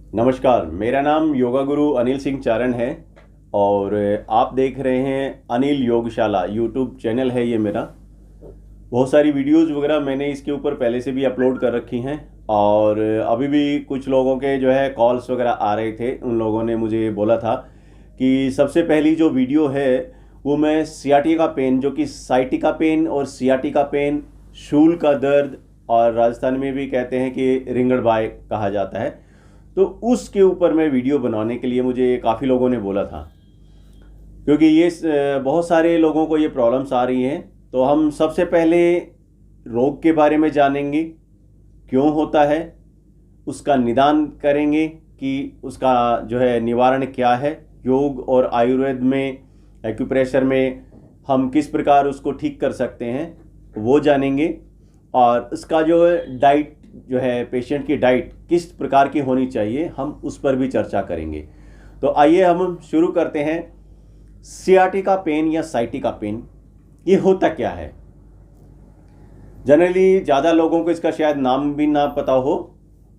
नमस्कार, मेरा नाम योगा गुरु अनिल सिंह चारण है और आप देख रहे हैं अनिल योगशाला यूट्यूब चैनल है ये मेरा। बहुत सारी वीडियोस वगैरह मैंने इसके ऊपर पहले से भी अपलोड कर रखी हैं और अभी भी कुछ लोगों के जो है कॉल्स वगैरह आ रहे थे। उन लोगों ने मुझे बोला था कि सबसे पहली जो वीडियो है वो मैं सियाटिका पेन, जो कि साइटिका पेन और सियाटिका पेन, शूल का दर्द और राजस्थान में भी कहते हैं कि रिंगड़बाई कहा जाता है, तो उसके ऊपर मैं वीडियो बनाने के लिए मुझे काफ़ी लोगों ने बोला था, क्योंकि ये बहुत सारे लोगों को ये प्रॉब्लम्स आ रही हैं। तो हम सबसे पहले रोग के बारे में जानेंगे, क्यों होता है, उसका निदान करेंगे कि उसका जो है निवारण क्या है। योग और आयुर्वेद में, एक्यूप्रेशर में हम किस प्रकार उसको ठीक कर सकते हैं वो जानेंगे, और उसका जो डाइट जो है, पेशेंट की डाइट किस प्रकार की होनी चाहिए, हम उस पर भी चर्चा करेंगे। तो आइए हम शुरू करते हैं। सियाटिका पेन या साइटिका पेन ये होता क्या है? जनरली ज़्यादा लोगों को इसका शायद नाम भी ना पता हो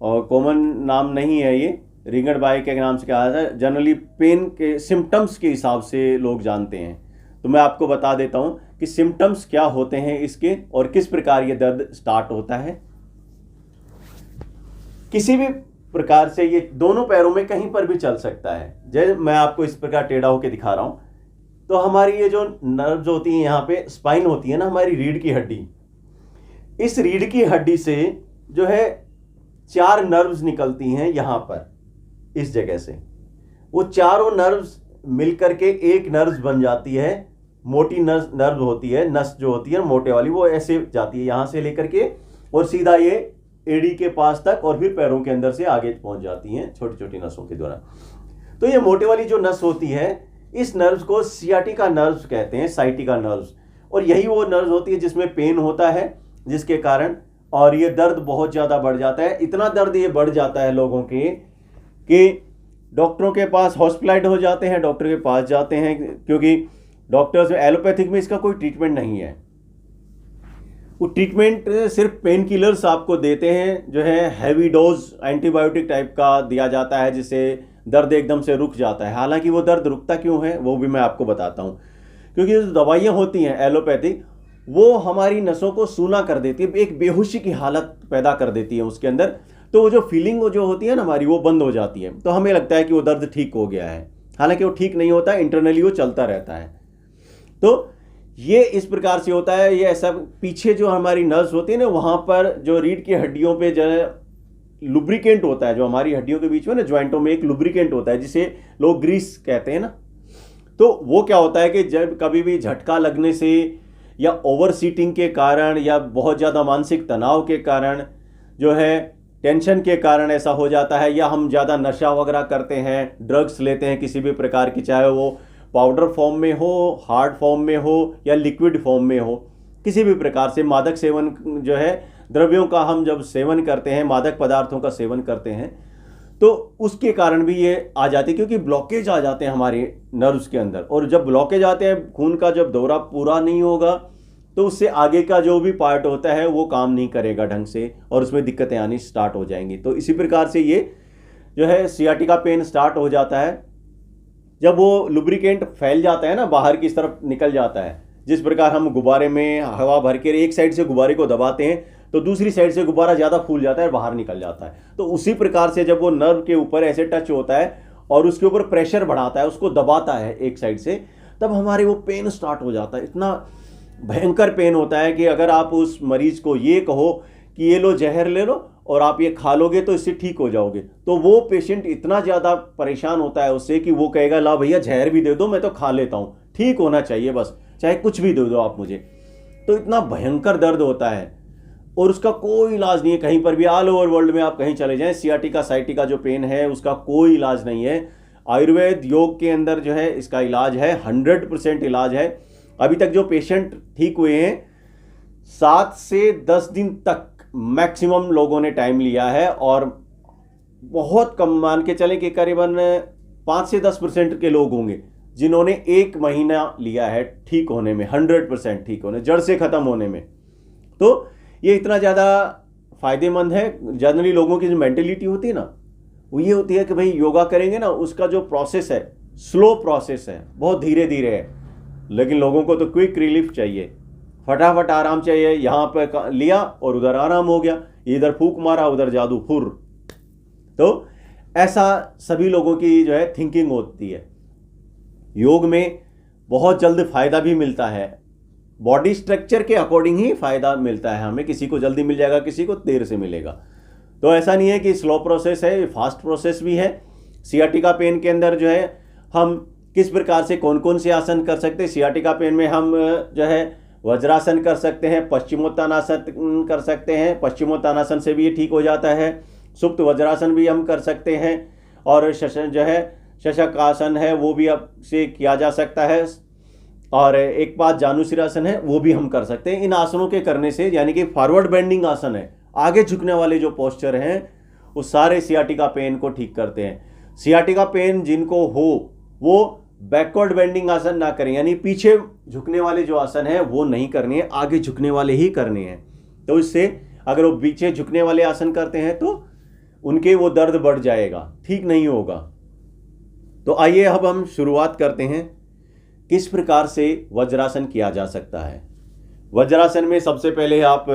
और कॉमन नाम नहीं है ये, रिंगड़बाई के नाम से कहा जाता है। जनरली पेन के सिम्टम्स के हिसाब से लोग जानते हैं। तो मैं आपको बता देता हूँ कि सिम्टम्स क्या होते हैं इसके और किस प्रकार ये दर्द स्टार्ट होता है। किसी भी प्रकार से ये दोनों पैरों में कहीं पर भी चल सकता है। जैसे मैं आपको इस प्रकार टेढ़ा होकर दिखा रहा हूँ, तो हमारी ये जो नर्व्स होती हैं, यहाँ पे स्पाइन होती है ना, हमारी रीढ़ की हड्डी, इस रीढ़ की हड्डी से जो है 4 नर्व्स निकलती हैं यहाँ पर, इस जगह से। वो चारों नर्व्स मिलकर के एक नर्व्स बन जाती है। मोटी नर्व होती है, नस जो होती है मोटे वाली, वो ऐसे जाती है यहाँ से लेकर के और सीधा ये एड़ी के पास तक और फिर पैरों के अंदर से आगे पहुंच जाती हैं छोटी छोटी नसों के द्वारा। तो ये मोटे वाली जो नस होती है, इस नर्व्स को सियाटिका नर्व्स कहते हैं, साइटिका नर्व्स। और यही वो नर्व्स होती है जिसमें पेन होता है, जिसके कारण और ये दर्द बहुत ज़्यादा बढ़ जाता है। इतना दर्द ये बढ़ जाता है लोगों के कि डॉक्टरों के पास हॉस्पिटलाइज हो जाते हैं, डॉक्टर के पास जाते हैं, क्योंकि डॉक्टर्स एलोपैथिक में इसका कोई ट्रीटमेंट नहीं है। वो ट्रीटमेंट सिर्फ पेन किलर्स आपको देते हैं, जो है हैवी डोज एंटीबायोटिक टाइप का दिया जाता है, जिससे दर्द एकदम से रुक जाता है। हालांकि वो दर्द रुकता क्यों है वो भी मैं आपको बताता हूँ। क्योंकि जो दवाइयाँ होती हैं एलोपैथिक, वो हमारी नसों को सूना कर देती है, एक बेहोशी की हालत पैदा कर देती है उसके अंदर। तो वो जो फीलिंग जो होती है ना हमारी, वो बंद हो जाती है। तो हमें लगता है कि वो दर्द ठीक हो गया है, हालांकि वो ठीक नहीं होता, इंटरनली वो चलता रहता है। तो ये इस प्रकार से होता है। ये ऐसा पीछे जो हमारी नर्व्स होती है ना, वहाँ पर जो रीढ़ की हड्डियों पे जो है लुब्रिकेंट होता है, जो हमारी हड्डियों के बीच में ना ज्वाइंटों में एक लुब्रिकेंट होता है, जिसे लोग ग्रीस कहते हैं ना। तो वो क्या होता है कि जब कभी भी झटका लगने से या ओवर सीटिंग के कारण या बहुत ज़्यादा मानसिक तनाव के कारण, जो है टेंशन के कारण ऐसा हो जाता है, या हम ज़्यादा नशा वगैरह करते हैं, ड्रग्स लेते हैं किसी भी प्रकार की, चाहे वो पाउडर फॉर्म में हो, हार्ड फॉर्म में हो या लिक्विड फॉर्म में हो, किसी भी प्रकार से मादक सेवन जो है, द्रव्यों का हम जब सेवन करते हैं, मादक पदार्थों का सेवन करते हैं, तो उसके कारण भी ये आ जाती है। क्योंकि ब्लॉकेज आ जाते हैं हमारे नर्व्स के अंदर, और जब ब्लॉकेज आते हैं, खून का जब दौरा पूरा नहीं होगा, तो उससे आगे का जो भी पार्ट होता है वो काम नहीं करेगा ढंग से और उसमें दिक्कतें आनी स्टार्ट हो जाएंगी। तो इसी प्रकार से ये जो है सियाटिका पेन स्टार्ट हो जाता है जब वो लुब्रिकेंट फैल जाता है ना, बाहर की तरफ निकल जाता है। जिस प्रकार हम गुब्बारे में हवा भर के एक साइड से गुब्बारे को दबाते हैं, तो दूसरी साइड से गुब्बारा ज़्यादा फूल जाता है, बाहर निकल जाता है। तो उसी प्रकार से जब वो नर्व के ऊपर ऐसे टच होता है और उसके ऊपर प्रेशर बढ़ाता है, उसको दबाता है एक साइड से, तब हमारे वो पेन स्टार्ट हो जाता है। इतना भयंकर पेन होता है कि अगर आप उस मरीज को ये कहो कि ये लो जहर ले लो और आप ये खा लोगे तो इससे ठीक हो जाओगे, तो वो पेशेंट इतना ज़्यादा परेशान होता है उससे कि वो कहेगा ला भैया जहर भी दे दो, मैं तो खा लेता हूँ, ठीक होना चाहिए बस, चाहे कुछ भी दे दो आप मुझे। तो इतना भयंकर दर्द होता है और उसका कोई इलाज नहीं है कहीं पर भी। ऑल ओवर वर्ल्ड में आप कहीं चले जाएं, सियाटिका साइटिका जो पेन है उसका कोई इलाज नहीं है। आयुर्वेद योग के अंदर जो है इसका इलाज है, 100% इलाज है। अभी तक जो पेशेंट ठीक हुए हैं 7 से 10 दिन तक मैक्सिमम लोगों ने टाइम लिया है, और बहुत कम मान के चले कि करीबन 5 से 10% के लोग होंगे जिन्होंने 1 महीना लिया है ठीक होने में, 100% ठीक होने, जड़ से ख़त्म होने में। तो ये इतना ज़्यादा फायदेमंद है। जनरली लोगों की जो मेंटेलिटी होती है ना, वो ये होती है कि भाई योगा करेंगे ना, उसका जो प्रोसेस है स्लो प्रोसेस है, बहुत धीरे धीरे है, लेकिन लोगों को तो क्विक रिलीफ चाहिए, फटाफट आराम चाहिए। यहाँ पे लिया और उधर आराम हो गया, इधर फूंक मारा उधर जादू फुर। तो ऐसा सभी लोगों की जो है थिंकिंग होती है। योग में बहुत जल्द फायदा भी मिलता है, बॉडी स्ट्रक्चर के अकॉर्डिंग ही फायदा मिलता है हमें, किसी को जल्दी मिल जाएगा, किसी को देर से मिलेगा। तो ऐसा नहीं है कि स्लो प्रोसेस है, फास्ट प्रोसेस भी है। सियाटिका पेन के अंदर जो है हम किस प्रकार से कौन कौन से आसन कर सकते हैं। सियाटिका पेन में हम जो है वज्रासन कर सकते हैं, पश्चिमोत्तानासन कर सकते हैं, पश्चिमोत्तानासन से भी ये ठीक हो जाता है। सुप्त वज्रासन भी हम कर सकते हैं, और जो है शशकासन है वो भी अब से किया जा सकता है, और एक बात जानुशिरासन है वो भी हम कर सकते हैं। इन आसनों के करने से, यानी कि फॉरवर्ड बेंडिंग आसन है, आगे झुकने वाले जो पोस्चर हैं वो सारे सियाटिका पेन को ठीक करते हैं। सियाटिका पेन जिनको हो वो बैकवर्ड बेंडिंग आसन ना करें, यानी पीछे झुकने वाले जो आसन है वो नहीं करने हैं, आगे झुकने वाले ही करने हैं। तो इससे अगर वो पीछे झुकने वाले आसन करते हैं तो उनके वो दर्द बढ़ जाएगा, ठीक नहीं होगा। तो आइए अब हम शुरुआत करते हैं किस प्रकार से वज्रासन किया जा सकता है। वज्रासन में सबसे पहले आप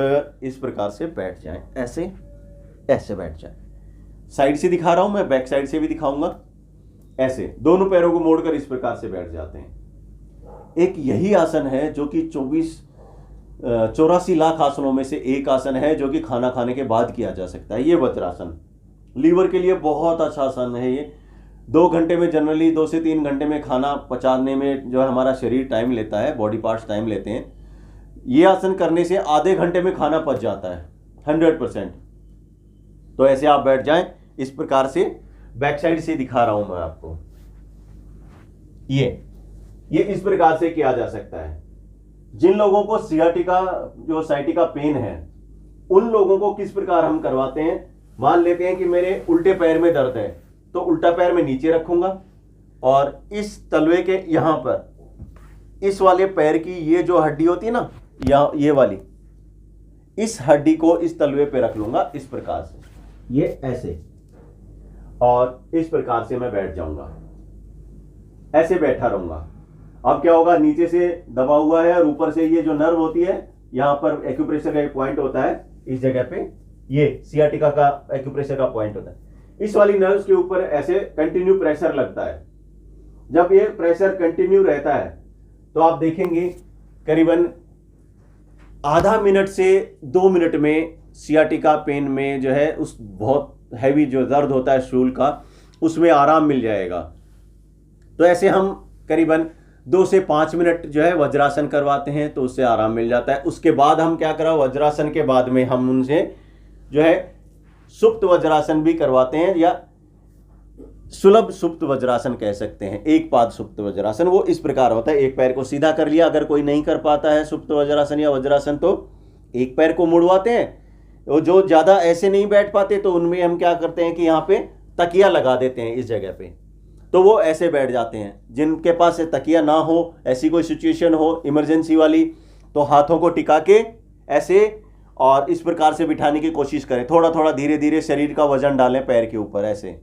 इस प्रकार से बैठ जाएं, ऐसे ऐसे बैठ जाएं। साइड से दिखा रहा हूं मैं, बैक साइड से भी दिखाऊंगा। ऐसे दोनों पैरों को मोड़कर इस प्रकार से बैठ जाते हैं। एक यही आसन है जो कि 84 लाख आसनों में से एक आसन है, जो कि खाना खाने के बाद किया जा सकता है। ये वज्रासन लीवर के लिए बहुत अच्छा आसन है। ये 2 घंटे में, जनरली 2 से 3 घंटे में खाना पचाने में जो है हमारा शरीर टाइम लेता है, बॉडी पार्ट्स टाइम लेते हैं, ये आसन करने से आधे घंटे में खाना पच जाता है 100%। तो ऐसे आप बैठ जाएं इस प्रकार से, बैक साइड से दिखा रहा हूं मैं आपको। ये इस प्रकार से किया जा सकता है। जिन लोगों को साइटिका पेन है उन लोगों को किस प्रकार हम करवाते हैं। मान लेते हैं कि मेरे उल्टे पैर में दर्द है, तो उल्टा पैर में नीचे रखूंगा और इस तलवे के यहां पर इस वाले पैर की ये जो हड्डी होती है ना, या ये वाली, इस हड्डी को इस तलवे पे रख लूंगा इस प्रकार से, ये ऐसे, और इस प्रकार से मैं बैठ जाऊंगा, ऐसे बैठा रहूंगा। अब क्या होगा, नीचे से दबा हुआ है और ऊपर से ये जो नर्व होती है, यहां पर एक्यूप्रेशर का एक पॉइंट होता है, इस जगह पे ये सियाटिका का एक्यूप्रेशर का पॉइंट होता है। इस वाली नर्व के ऊपर ऐसे कंटिन्यू प्रेशर लगता है। जब ये प्रेशर कंटिन्यू रहता है तो आप देखेंगे करीबन आधा मिनट से 2 मिनट में सियाटिका पेन में जो है उस बहुत हैवी जो दर्द होता है शूल का, उसमें आराम मिल जाएगा। तो ऐसे हम करीबन 2 से 5 मिनट जो है वज्रासन करवाते हैं, तो उससे आराम मिल जाता है। उसके बाद हम क्या करा, वज्रासन के बाद में हम उनसे जो है सुप्त वज्रासन भी करवाते हैं, या सुलभ सुप्त वज्रासन कह सकते हैं। एक पाद सुप्त वज्रासन वो इस प्रकार होता है, एक पैर को सीधा कर लिया। अगर कोई नहीं कर पाता है सुप्त वज्रासन या वज्रासन तो एक पैर को मुड़वाते हैं। वो जो ज्यादा ऐसे नहीं बैठ पाते तो उनमें हम क्या करते हैं कि यहाँ पे तकिया लगा देते हैं इस जगह पे, तो वो ऐसे बैठ जाते हैं। जिनके पास तकिया ना हो, ऐसी कोई सिचुएशन हो इमरजेंसी वाली, तो हाथों को टिका के ऐसे और इस प्रकार से बिठाने की कोशिश करें। थोड़ा थोड़ा धीरे धीरे शरीर का वजन डालें पैर के ऊपर ऐसे,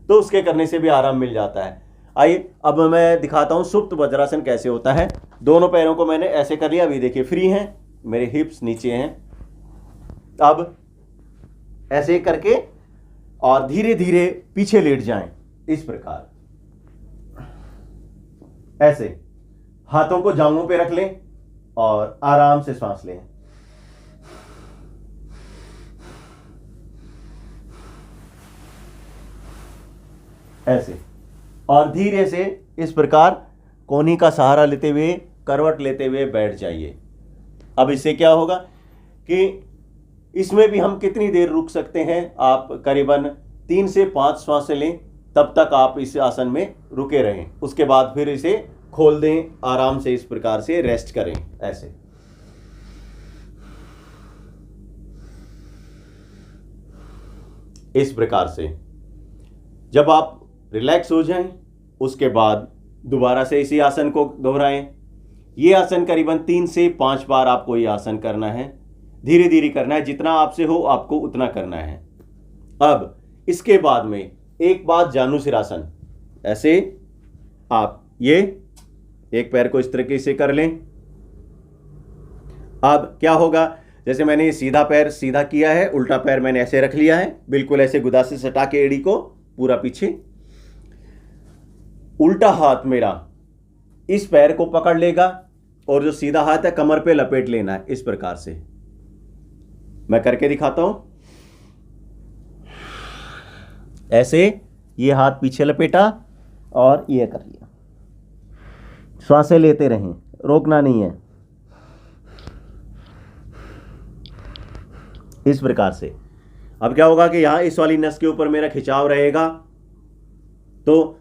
तो उसके करने से भी आराम मिल जाता है। आइए अब मैं दिखाता हूं सुप्त वज्रासन कैसे होता है। दोनों पैरों को मैंने ऐसे कर लिया, अभी देखिए फ्री हैं, मेरे हिप्स नीचे हैं। अब ऐसे करके और धीरे धीरे पीछे लेट जाएं इस प्रकार, ऐसे हाथों को जांघों पे रख लें और आराम से सांस लें। ऐसे, और धीरे से इस प्रकार कोहनी का सहारा लेते हुए, करवट लेते हुए बैठ जाइए। अब इससे क्या होगा कि इसमें भी हम कितनी देर रुक सकते हैं, आप करीबन 3 से 5 श्वासें लें, तब तक आप इस आसन में रुके रहें। उसके बाद फिर इसे खोल दें, आराम से इस प्रकार से रेस्ट करें ऐसे। इस प्रकार से जब आप रिलैक्स हो जाएं, उसके बाद दोबारा से इसी आसन को दोहराएं। ये आसन करीबन 3 से 5 बार आपको ये आसन करना है, धीरे धीरे करना है, जितना आपसे हो आपको उतना करना है। अब इसके बाद में एक बात जानुसिरासन, ऐसे आप ये एक पैर को इस तरीके से कर लें। अब क्या होगा, जैसे मैंने ये सीधा पैर सीधा किया है, उल्टा पैर मैंने ऐसे रख लिया है, बिल्कुल ऐसे गुदा से सटा के एड़ी को पूरा पीछे। उल्टा हाथ मेरा इस पैर को पकड़ लेगा और जो सीधा हाथ है कमर पे लपेट लेना है इस प्रकार से। मैं करके दिखाता हूं। ऐसे ये हाथ पीछे लपेटा और ये कर लिया। श्वासें लेते रहें, रोकना नहीं है, इस प्रकार से। अब क्या होगा कि यहां इस वाली नस के ऊपर मेरा खिंचाव रहेगा, तो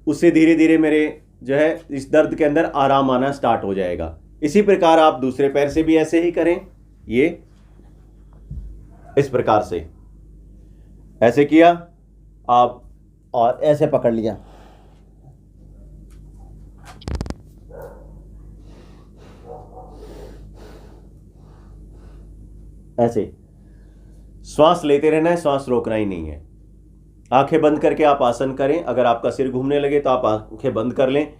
उससे धीरे धीरे मेरे जो है इस दर्द के अंदर आराम आना स्टार्ट हो जाएगा। इसी प्रकार आप दूसरे पैर से भी ऐसे ही करें, ये इस प्रकार से ऐसे किया आप और ऐसे पकड़ लिया। ऐसे श्वास लेते रहना है, श्वास रोकना ही नहीं है। आंखें बंद करके आप आसन करें। अगर आपका सिर घूमने लगे तो आप आंखें बंद कर लें,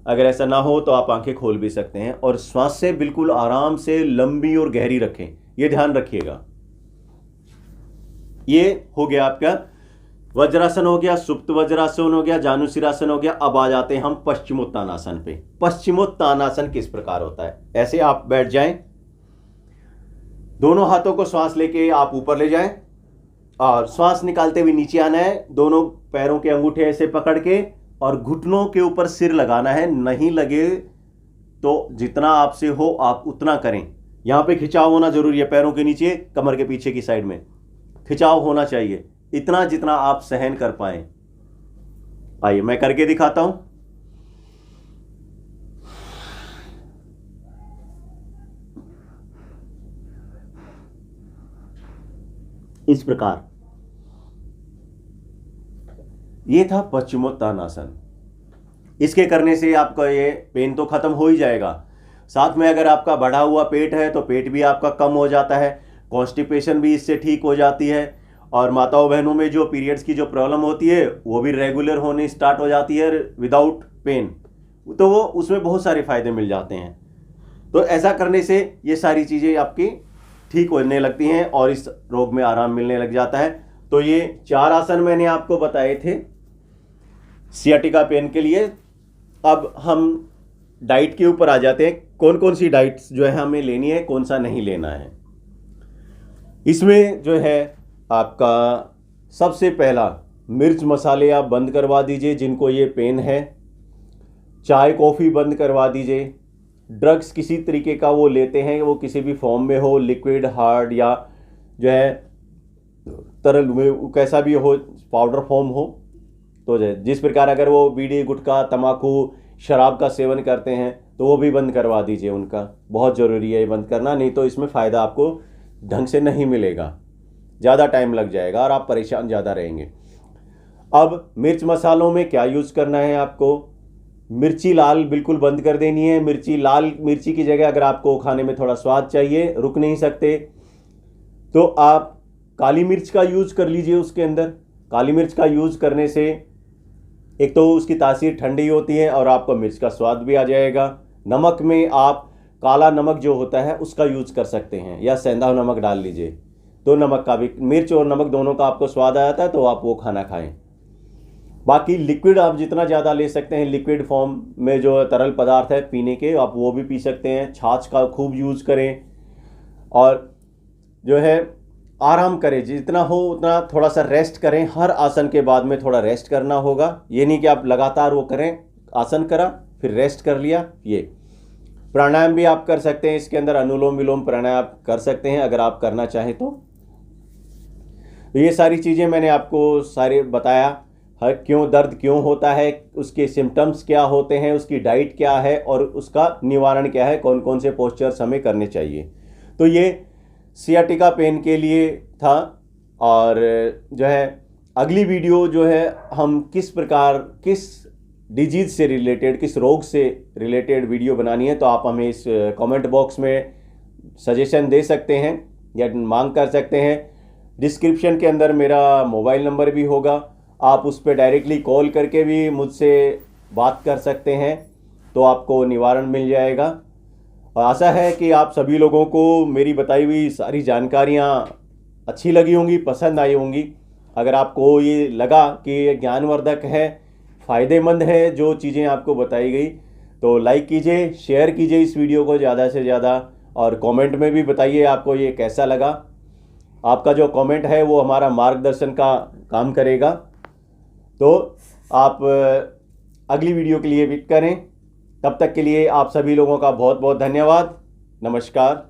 अगर ऐसा ना हो तो आप आंखें खोल भी सकते हैं। और श्वास से बिल्कुल आराम से लंबी और गहरी रखें, ये ध्यान रखिएगा। ये हो गया आपका वज्रासन हो गया, सुप्त वज्रासन हो गया, जानुसिरासन हो गया। अब आ जाते हैं हम पश्चिमोत्तानासन पे। पश्चिमोत्तानासन किस प्रकार होता है, ऐसे आप बैठ जाएं, दोनों हाथों को श्वास लेके आप ऊपर ले जाएं और श्वास निकालते हुए नीचे आना है। दोनों पैरों के अंगूठे ऐसे पकड़ के और घुटनों के ऊपर सिर लगाना है। नहीं लगे तो जितना आपसे हो आप उतना करें। यहां पे खिंचाव होना जरूरी है, पैरों के नीचे, कमर के पीछे की साइड में खिंचाव होना चाहिए, इतना जितना आप सहन कर पाए। आइए मैं करके दिखाता हूं। इस प्रकार ये था पश्चिमोत्तानासन। इसके करने से आपका ये पेन तो खत्म हो ही जाएगा, साथ में अगर आपका बढ़ा हुआ पेट है तो पेट भी आपका कम हो जाता है, कॉन्स्टिपेशन भी इससे ठीक हो जाती है, और माताओं बहनों में जो पीरियड्स की जो प्रॉब्लम होती है वो भी रेगुलर होने स्टार्ट हो जाती है विदाउट पेन, तो वो उसमें बहुत सारे फायदे मिल जाते हैं। तो ऐसा करने से ये सारी चीज़ें आपकी ठीक होने लगती हैं और इस रोग में आराम मिलने लग जाता है। तो ये 4 आसन मैंने आपको बताए थे सियाटिका पेन के लिए। अब हम डाइट के ऊपर आ जाते हैं, कौन कौन सी डाइट्स जो है हमें लेनी है, कौन सा नहीं लेना है। इसमें जो है आपका सबसे पहला, मिर्च मसाले आप बंद करवा दीजिए जिनको ये पेन है। चाय कॉफ़ी बंद करवा दीजिए। ड्रग्स किसी तरीके का वो लेते हैं, वो किसी भी फॉर्म में हो, लिक्विड, हार्ड या जो है तरल में, कैसा भी हो, पाउडर फॉर्म हो, तो जिस प्रकार अगर वो बीड़ी, गुटखा, तम्बाकू, शराब का सेवन करते हैं तो वो भी बंद करवा दीजिए। उनका बहुत ज़रूरी है ये बंद करना, नहीं तो इसमें फ़ायदा आपको ढंग से नहीं मिलेगा, ज़्यादा टाइम लग जाएगा और आप परेशान ज़्यादा रहेंगे। अब मिर्च मसालों में क्या यूज़ करना है आपको, मिर्ची लाल बिल्कुल बंद कर देनी है। मिर्ची, लाल मिर्ची की जगह अगर आपको खाने में थोड़ा स्वाद चाहिए, रुक नहीं सकते, तो आप काली मिर्च का यूज़ कर लीजिए। उसके अंदर काली मिर्च का यूज़ करने से एक तो उसकी तासीर ठंडी होती है और आपको मिर्च का स्वाद भी आ जाएगा। नमक में आप काला नमक जो होता है उसका यूज़ कर सकते हैं, या सेंधा नमक डाल लीजिए, तो नमक का भी, मिर्च और नमक दोनों का आपको स्वाद आ जाता है, तो आप वो खाना खाएं। बाकी लिक्विड आप जितना ज़्यादा ले सकते हैं, लिक्विड फॉर्म में जो तरल पदार्थ है पीने के, आप वो भी पी सकते हैं। छाछ का खूब यूज़ करें और जो है आराम करें, जितना हो उतना थोड़ा सा रेस्ट करें। हर आसन के बाद में थोड़ा रेस्ट करना होगा, ये नहीं कि आप लगातार वो करें, आसन करा फिर रेस्ट कर लिया। ये प्राणायाम भी आप कर सकते हैं, इसके अंदर अनुलोम विलोम प्राणायाम कर सकते हैं अगर आप करना चाहें तो। ये सारी चीज़ें मैंने आपको सारे बताया, हर क्यों दर्द क्यों होता है, उसके सिम्टम्स क्या होते हैं, उसकी डाइट क्या है और उसका निवारण क्या है, कौन कौन से पोस्चर्स हमें करने चाहिए। तो ये सियाटिका पेन के लिए था। और जो है अगली वीडियो जो है हम किस प्रकार, किस डिजीज़ से रिलेटेड, किस रोग से रिलेटेड वीडियो बनानी है, तो आप हमें इस कमेंट बॉक्स में सजेशन दे सकते हैं या मांग कर सकते हैं। डिस्क्रिप्शन के अंदर मेरा मोबाइल नंबर भी होगा, आप उस पर डायरेक्टली कॉल करके भी मुझसे बात कर सकते हैं, तो आपको निवारण मिल जाएगा। और आशा है कि आप सभी लोगों को मेरी बताई हुई सारी जानकारियाँ अच्छी लगी होंगी, पसंद आई होंगी। अगर आपको ये लगा कि ये ज्ञानवर्धक है, फ़ायदेमंद है जो चीज़ें आपको बताई गई, तो लाइक कीजिए, शेयर कीजिए इस वीडियो को ज़्यादा से ज़्यादा, और कमेंट में भी बताइए आपको ये कैसा लगा। आपका जो कमेंट है वो हमारा मार्गदर्शन का काम करेगा। तो आप अगली वीडियो के लिए वेट करें। तब तक के लिए आप सभी लोगों का बहुत बहुत धन्यवाद। नमस्कार।